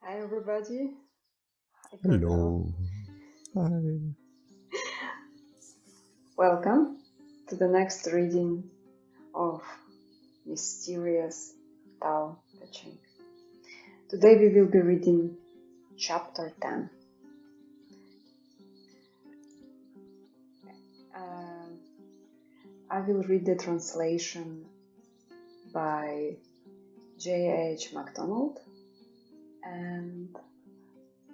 Hi everybody. Hi Cordelh. Hello. Hi. Welcome to the next reading of mysterious Tao Te Ching. Today we will be reading chapter 10. I will read the translation by J.H. MacDonald, and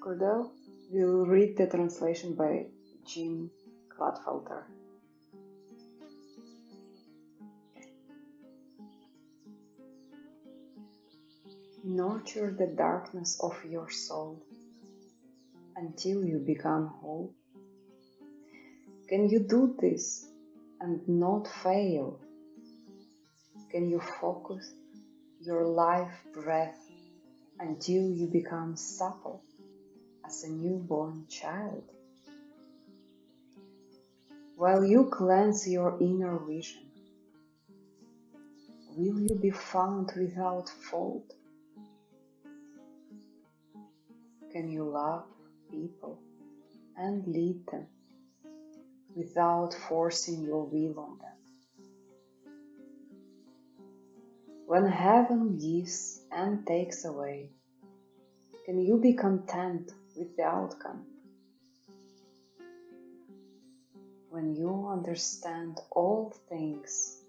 Cordelh will read the translation by Jim Gladfelter. Nurture the darkness of your soul until you become whole. Can you do this and not fail? Can you focus your life breath until you become supple as a newborn child? While you cleanse your inner vision, will you be found without fault? Can you love people and lead them without forcing your will on them? When heaven gives and takes away, can you be content with the outcome? When you understand all things,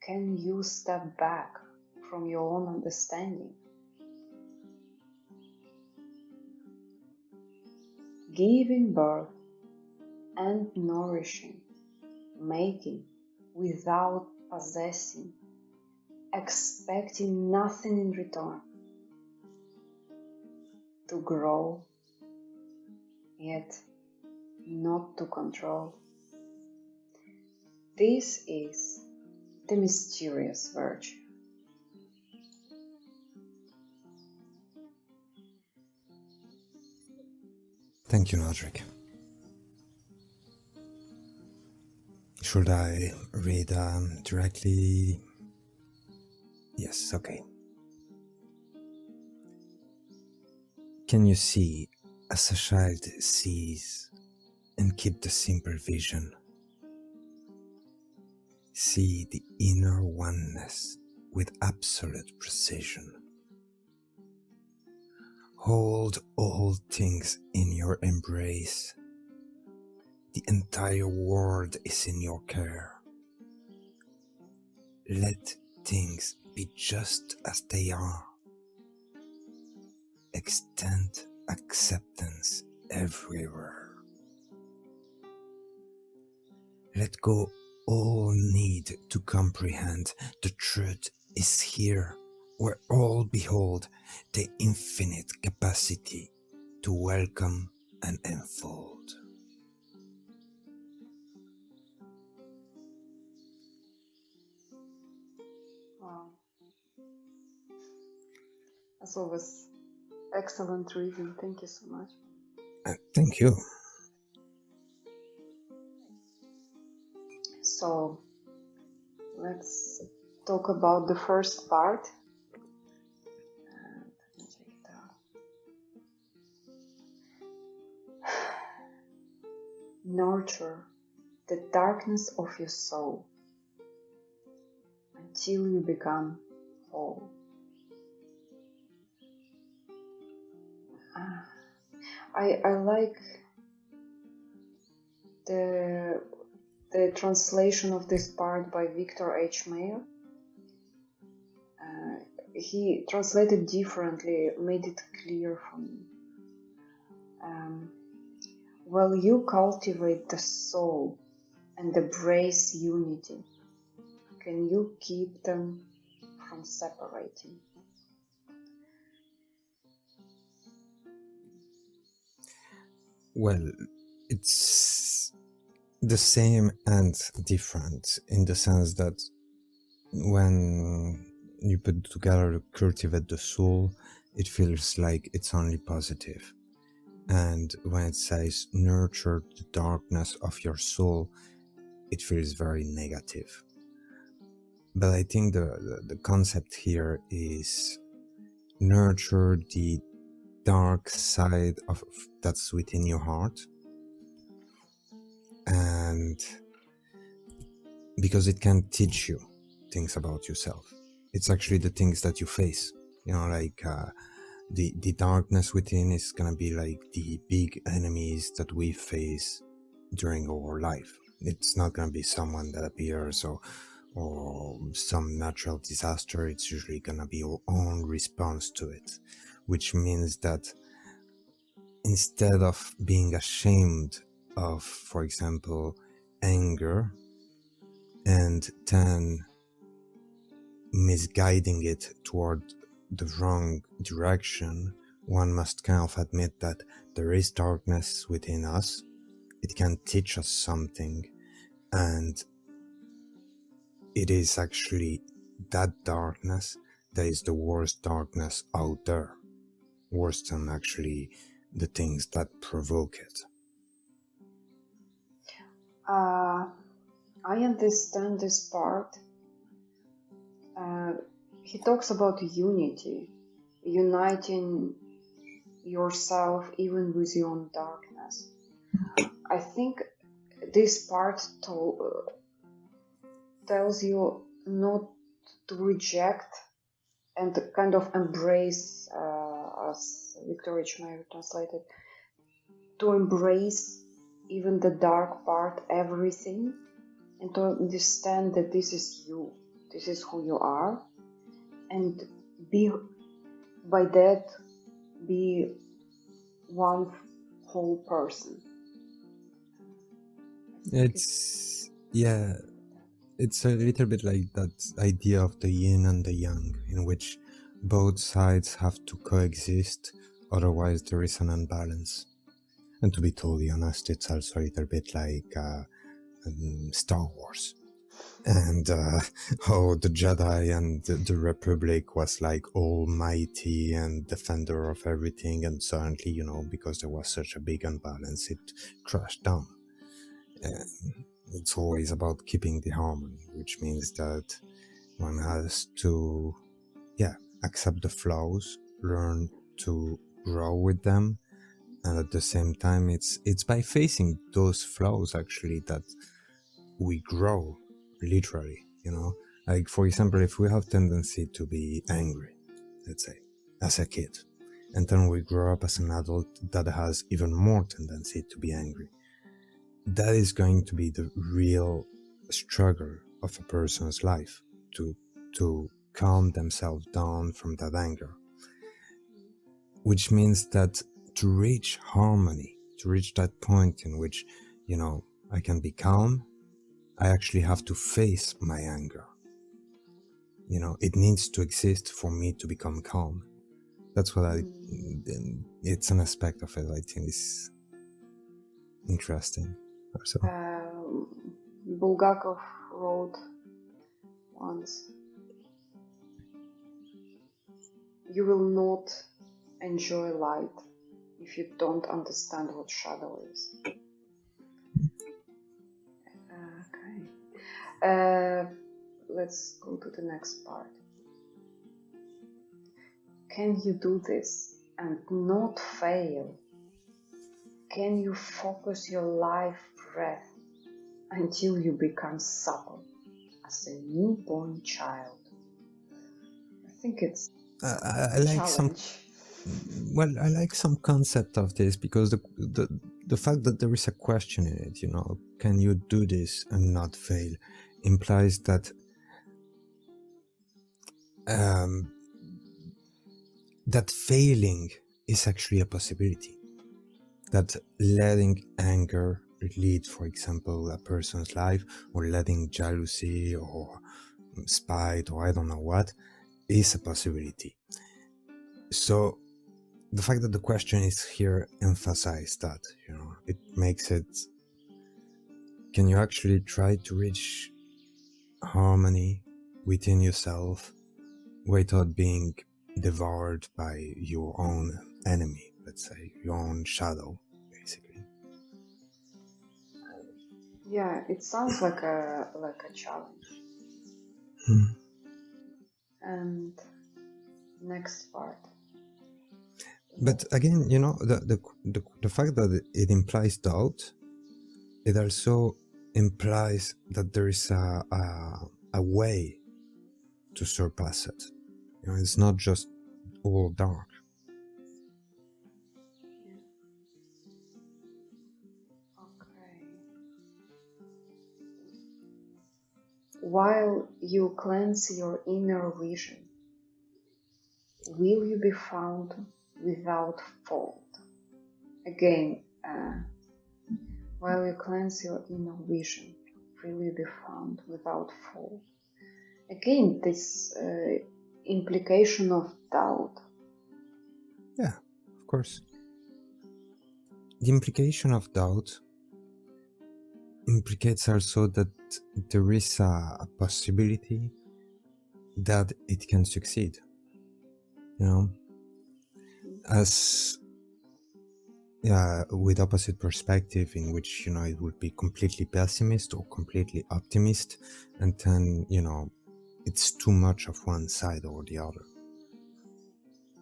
can you step back from your own understanding? Giving birth and nourishing, making without possessing, expecting nothing in return, to grow, yet not to control. This is the mysterious virtue. Thank you, Nodrik. Should I read directly? Yes, okay. Can you see as a child sees and keep the simple vision? See the inner oneness with absolute precision. Hold all things in your embrace. The entire world is in your care. Let things be just as they are. Extend acceptance everywhere. Let go all need to comprehend. The truth is here, where all behold the infinite capacity to welcome and enfold. Wow. As always, excellent reading. Thank you so much. Thank you. So, let's talk about the first part. Let me check it out. Nurture the darkness of your soul until you become whole. I like the translation of this part by Victor H. Mayer. He translated differently, made it clear for me. While you cultivate the soul and embrace unity, can you keep them from separating? Well, it's the same and different in the sense that when you put together to cultivate the soul, it feels like it's only positive. And when it says nurture the darkness of your soul, it feels very negative. But I think the concept here is nurture the dark side of that's within your heart, and because it can teach you things about yourself. It's actually the things that you face, like the darkness within is gonna be like the big enemies that we face during our life. It's not gonna be someone that appears or some natural disaster. It's usually gonna be our own response to it, which means that instead of being ashamed of, for example, anger, and then misguiding it toward the wrong direction, one must kind of admit that there is darkness within us. It can teach us something, and it is actually that darkness that is the worst darkness out there, worse than actually the things that provoke it. I understand this part. He talks about unity, uniting yourself even with your own darkness. I think this part tells you not to reject and kind of embrace, as Victoria Chmayer translated, to embrace even the dark part, everything, and to understand that this is you, this is who you are, and be one whole person. It's a little bit like that idea of the yin and the yang, in which both sides have to coexist, otherwise there is an imbalance. And to be totally honest, it's also a little bit like Star Wars, and how the Jedi and the Republic was like almighty and defender of everything, and suddenly, because there was such a big imbalance, it crashed down. It's always about keeping the harmony, which means that one has to, accept the flaws, learn to grow with them, and at the same time, it's by facing those flaws actually that we grow, literally. Like, for example, if we have tendency to be angry, let's say, as a kid, and then we grow up as an adult that has even more tendency to be angry, that is going to be the real struggle of a person's life, to calm themselves down from that anger. Which means that to reach harmony, to reach that point in which, I can be calm, I actually have to face my anger. It needs to exist for me to become calm. That's what it's an aspect of it I think is interesting. Also. Bulgakov wrote once, "You will not enjoy light if you don't understand what shadow is." Okay. Let's go to the next part. Can you do this and not fail? Can you focus your life breath until you become supple as a newborn child? I think it's I like challenge. I like some concept of this, because the fact that there is a question in it, can you do this and not fail, implies that that failing is actually a possibility. That letting anger lead, for example, a person's life, or letting jealousy or spite or I don't know what, is a possibility. So the fact that the question is here emphasizes that, it makes it, can you actually try to reach harmony within yourself without being devoured by your own enemy, let's say, your own shadow, basically? Yeah, it sounds like a challenge. And next part. But again, you know, the fact that it implies doubt, it also implies that there is a way to surpass it. You know, it's not just all dark. Yeah. Okay. While you cleanse your inner vision, will you be found without fault? Again, while you cleanse your inner vision, will you be found without fault? Again, this implication of doubt. Yeah, of course. The implication of doubt implicates also that there is a possibility that it can succeed. You know, as with opposite perspective, in which, you know, it would be completely pessimist or completely optimist, and then, you know, it's too much of one side or the other.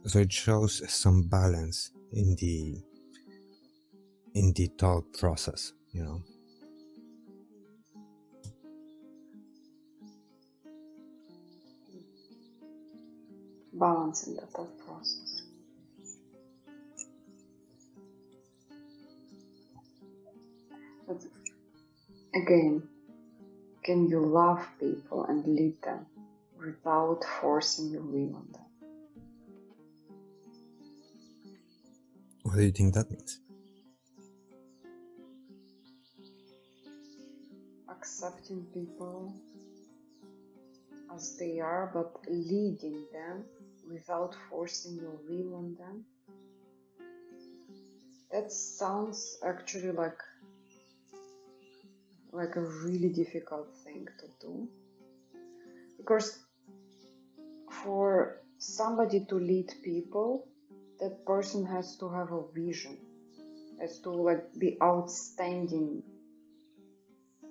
So it shows some balance in the thought process, you know. Balance in the thought process. But again, can you love people and lead them without forcing your will on them? What do you think that means? Accepting people as they are, but leading them without forcing your will on them. That sounds actually like a really difficult thing to do, because for somebody to lead people, that person has to have a vision, has to like be outstanding,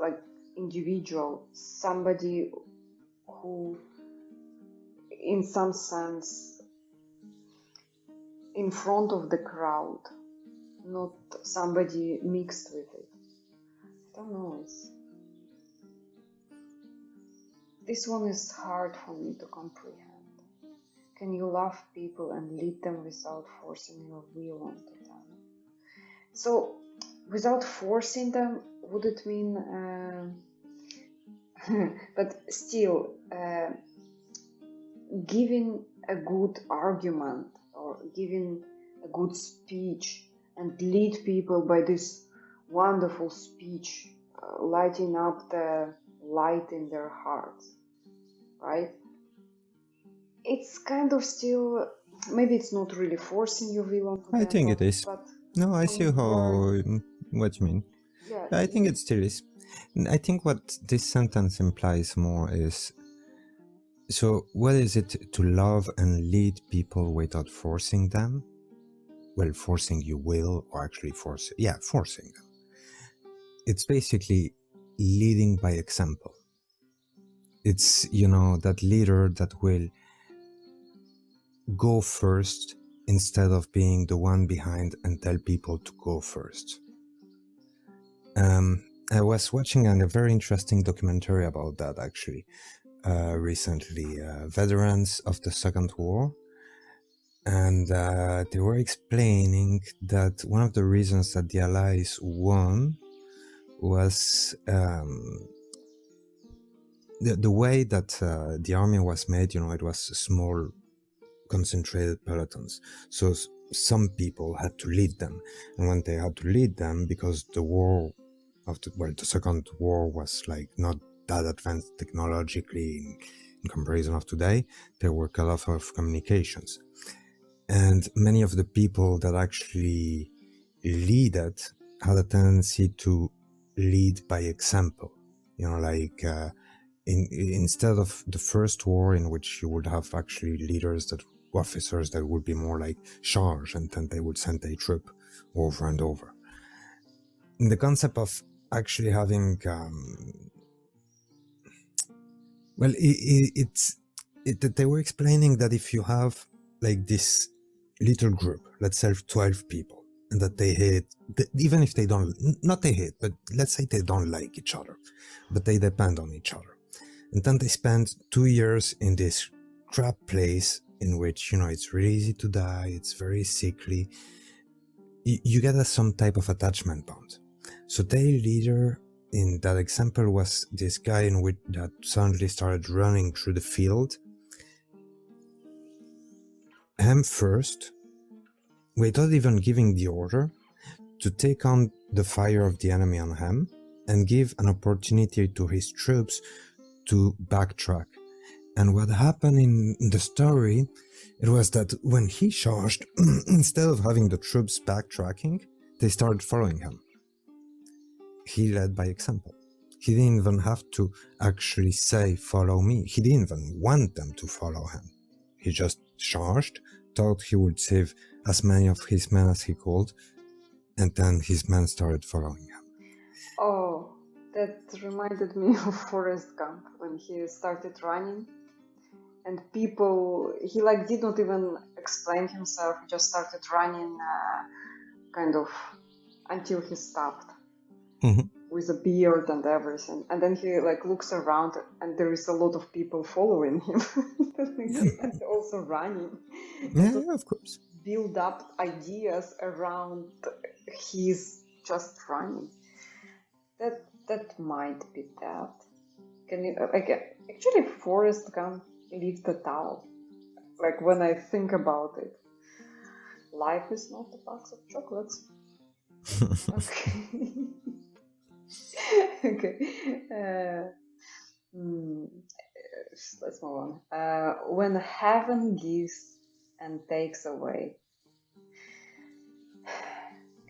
like individual, somebody who in some sense in front of the crowd, not somebody mixed with it. I don't know, this one is hard for me to comprehend. Can you love people and lead them without forcing your will onto them? So, without forcing them, would it mean, but still, giving a good argument or giving a good speech and lead people by this wonderful speech, lighting up the light in their hearts, right? It's kind of still, maybe it's not really forcing your will onto I them, think it is. but No, I see what you mean. yeah, I think it still is. I think what this sentence implies more is, so what is it to love and lead people without forcing them? Well, forcing you will, or actually forcing them. It's basically leading by example. It's, you know, that leader that will go first instead of being the one behind and tell people to go first. I was watching a very interesting documentary about that actually recently, veterans of the Second War, and they were explaining that one of the reasons that the Allies won was the way that the army was made. You know, it was small, concentrated pelotons. So some people had to lead them, and when they had to lead them, because the Second War was like not that advanced technologically in comparison of today, there were cut off of communications, and many of the people that actually lead it had a tendency to lead by example. You know, like instead of the First War, in which you would have actually officers that would be more like charge, and then they would send a troop over and over. And the concept of actually having they were explaining that if you have like this little group, let's say 12 people, and that they hate, even if they don't, not they hate, but let's say they don't like each other, but they depend on each other. And then they spend 2 years in this crap place in which, it's really easy to die, it's very sickly. You get some type of attachment bond. So their leader in that example was this guy that suddenly started running through the field. Him first, without even giving the order, to take on the fire of the enemy on him and give an opportunity to his troops to backtrack. And what happened in the story, it was that when he charged, instead of having the troops backtracking, they started following him. He led by example. He didn't even have to actually say, follow me. He didn't even want them to follow him. He just charged, thought he would save as many of his men as he could, and then his men started following him. Oh, that reminded me of Forrest Gump when he started running. And people, he did not even explain himself, he just started running kind of until he stopped. Mm-hmm. With a beard and everything. And then he looks around and there is a lot of people following him. And also running. Yeah, of course. Build up ideas around his just running. That might be that. Can you actually Forrest Gump lived the Tao. When I think about it, life is not a box of chocolates. Okay. Okay. Let's move on. When heaven gives and takes away,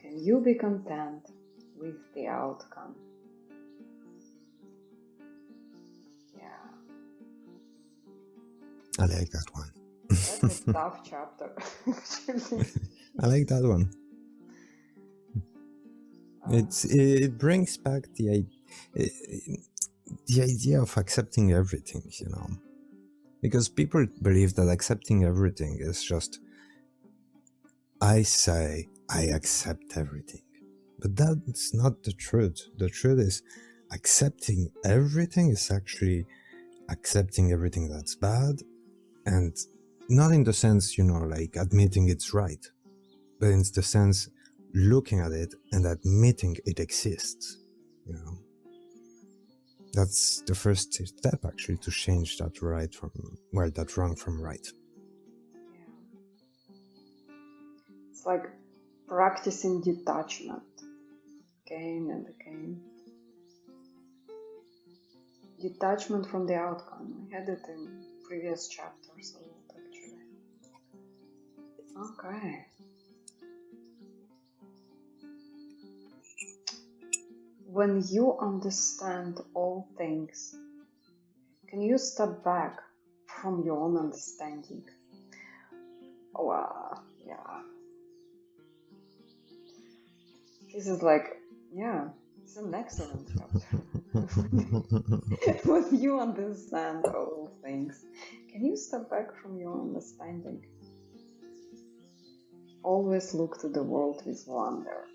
can you be content with the outcome? Yeah. I like that one. That's a tough chapter. I like that one. It brings back the idea of accepting everything, because people believe that accepting everything is just, I say I accept everything, but that's not the truth. The truth is accepting everything is actually accepting everything that's bad, and not in the sense, admitting it's right, but in the sense looking at it and admitting it exists. That's the first step, actually, to change that that wrong from right. Yeah. It's like practicing detachment again and again. Detachment from the outcome. I had it in previous chapters a lot, actually. Okay. When you understand all things, can you step back from your own understanding? Wow, yeah. This is it's an excellent chapter. When you understand all things, can you step back from your understanding? Always look to the world with wonder.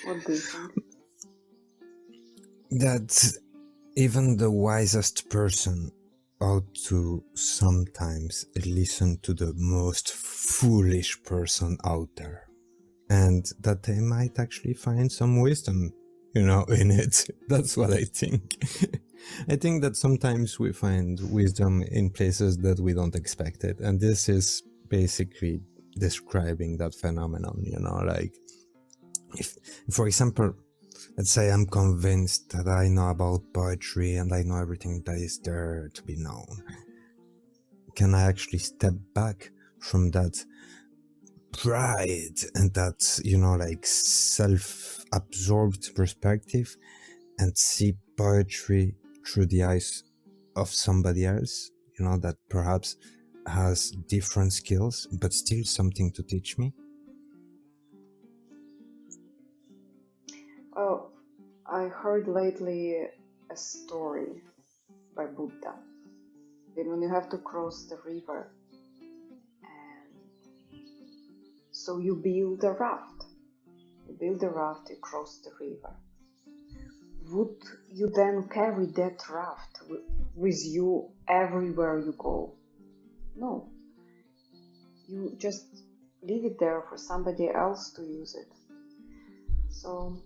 What do you think? That even the wisest person ought to sometimes listen to the most foolish person out there, and that they might actually find some wisdom, in it. That's what I think. I think that sometimes we find wisdom in places that we don't expect it, and this is basically describing that phenomenon, if, for example, let's say I'm convinced that I know about poetry and I know everything that is there to be known. Can I actually step back from that pride and that, self-absorbed perspective and see poetry through the eyes of somebody else, that perhaps has different skills, but still something to teach me? Oh, I heard lately a story by Buddha. Then when you have to cross the river So you build a raft. You build a raft, you cross the river. Would you then carry that raft with you everywhere you go? No. You just leave it there for somebody else to use it. So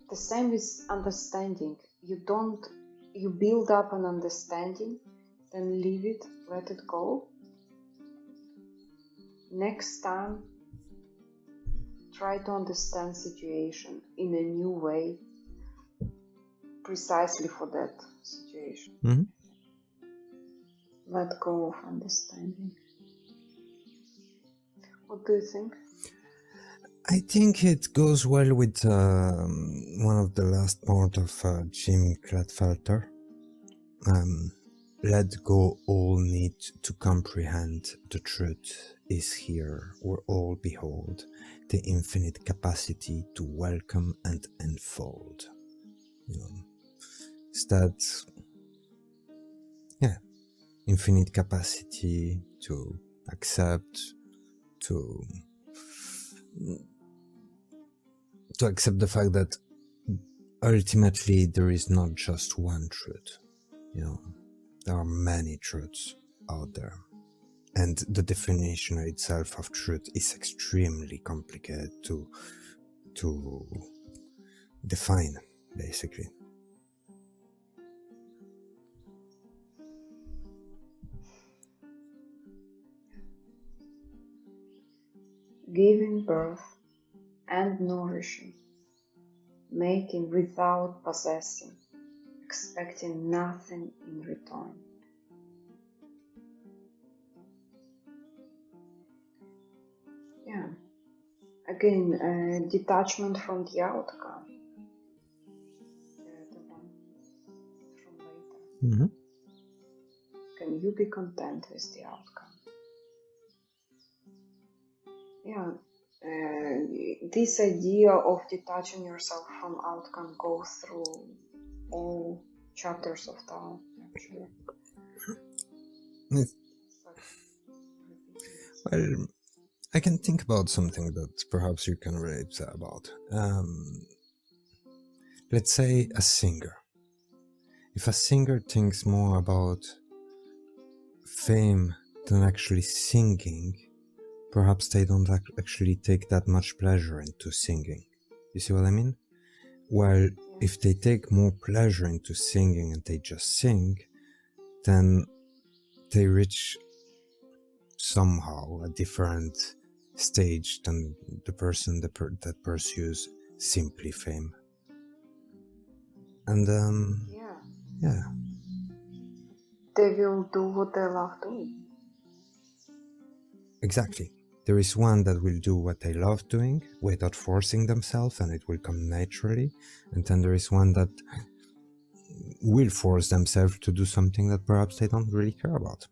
the same with understanding. You build up an understanding, then leave it, let it go. Next time, try to understand situation in a new way, precisely for that situation. Mm-hmm. Let go of understanding. What do you think? I think it goes well with one of the last part of Jim Gladfelter. Let go all need to comprehend the truth is here, where all behold the infinite capacity to welcome and enfold. It's that, infinite capacity to accept, to accept the fact that ultimately there is not just one truth. There are many truths out there, and the definition itself of truth is extremely complicated to define, basically. Giving birth and nourishing, making without possessing, expecting nothing in return. Yeah. Again, detachment from the outcome. The one from later. Mm-hmm. Can you be content with the outcome? Yeah. This idea of detaching yourself from outcome goes through all chapters of Tao, actually. Well, I can think about something that perhaps you can relate about. Let's say a singer. If a singer thinks more about fame than actually singing, perhaps they don't actually take that much pleasure into singing. You see what I mean? While if they take more pleasure into singing and they just sing, then they reach somehow a different stage than the person that pursues simply fame. And yeah, they will do what they love doing. Exactly. There is one that will do what they love doing without forcing themselves, and it will come naturally. And then there is one that will force themselves to do something that perhaps they don't really care about.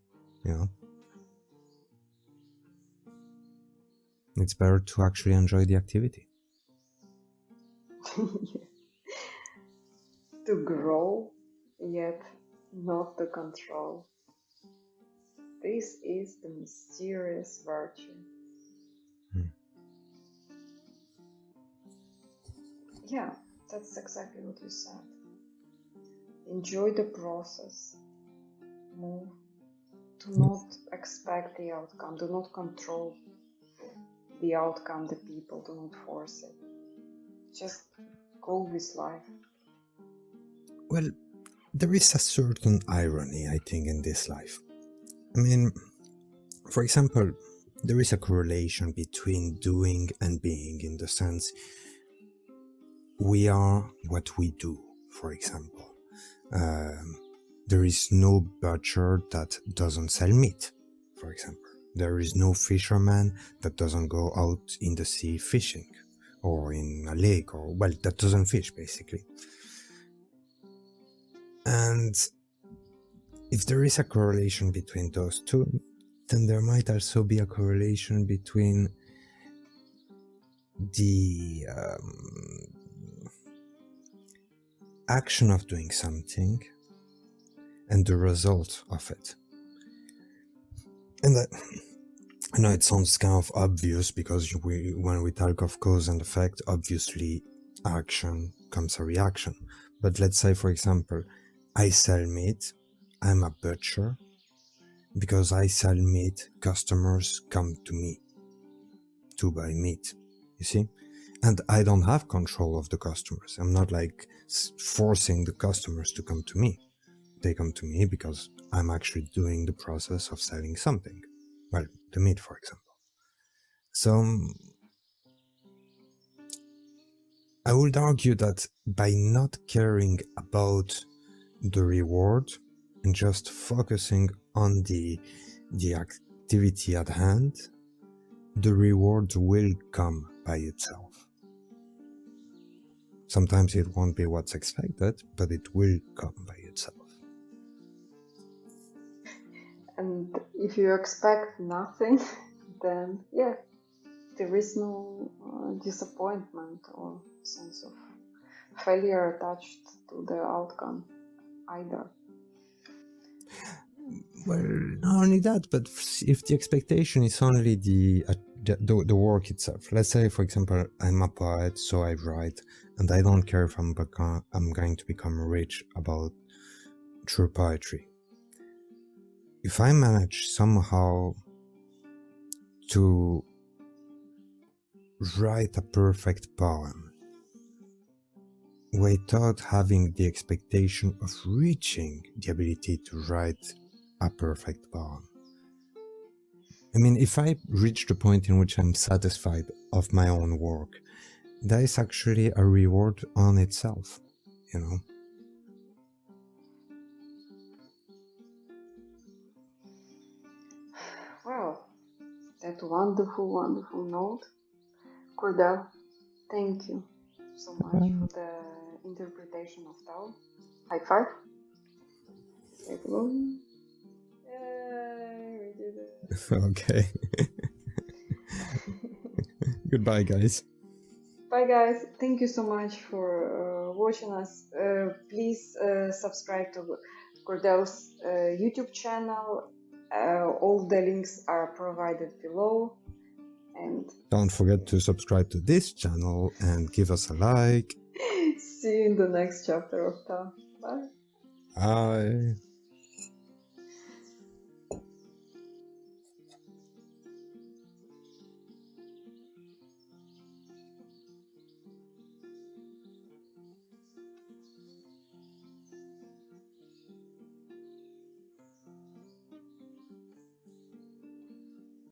It's better to actually enjoy the activity. To grow, yet not to control. This is the mysterious virtue. Yeah, that's exactly what you said. Enjoy the process. Move. Do not expect the outcome. Do not control the outcome, the people. Do not force it. Just go with life. Well, there is a certain irony, I think, in this life. I mean, for example, there is a correlation between doing and being, in the sense we are what we do, for example. There is no butcher that doesn't sell meat, for example. There is no fisherman that doesn't go out in the sea fishing, or in a lake, or, well, that doesn't fish, basically. And if there is a correlation between those two, then there might also be a correlation between the action of doing something and the result of it. And I know it sounds kind of obvious because when we talk of cause and effect, obviously action comes a reaction. But let's say, for example, I sell meat, I'm a butcher. Because I sell meat, customers come to me to buy meat, you see? And I don't have control of the customers. I'm not like forcing the customers to come to me. They come to me because I'm actually doing the process of selling something. Well, the meat, for example. So I would argue that by not caring about the reward and just focusing on the activity at hand, the reward will come by itself. Sometimes it won't be what's expected, but it will come by itself. And if you expect nothing, then yeah, there is no disappointment or sense of failure attached to the outcome either. Well, not only that, but if the expectation is only the work itself. Let's say, for example, I'm a poet, so I write, and I don't care if I'm going to become rich through poetry. If I manage somehow to write a perfect poem without having the expectation of reaching the ability to write a perfect poem. I mean, if I reach the point in which I'm satisfied of my own work, that is actually a reward on itself, you know? Well, that wonderful, wonderful note. Cordelh, thank you so much for the interpretation of Tao. High five. Everyone. Yay, we did it. Okay. Goodbye, guys. Bye, guys. Thank you so much for watching us. Please subscribe to Cordelh's YouTube channel. All the links are provided below. And don't forget to subscribe to this channel and give us a like. See you in the next chapter of Tao. Bye. Bye.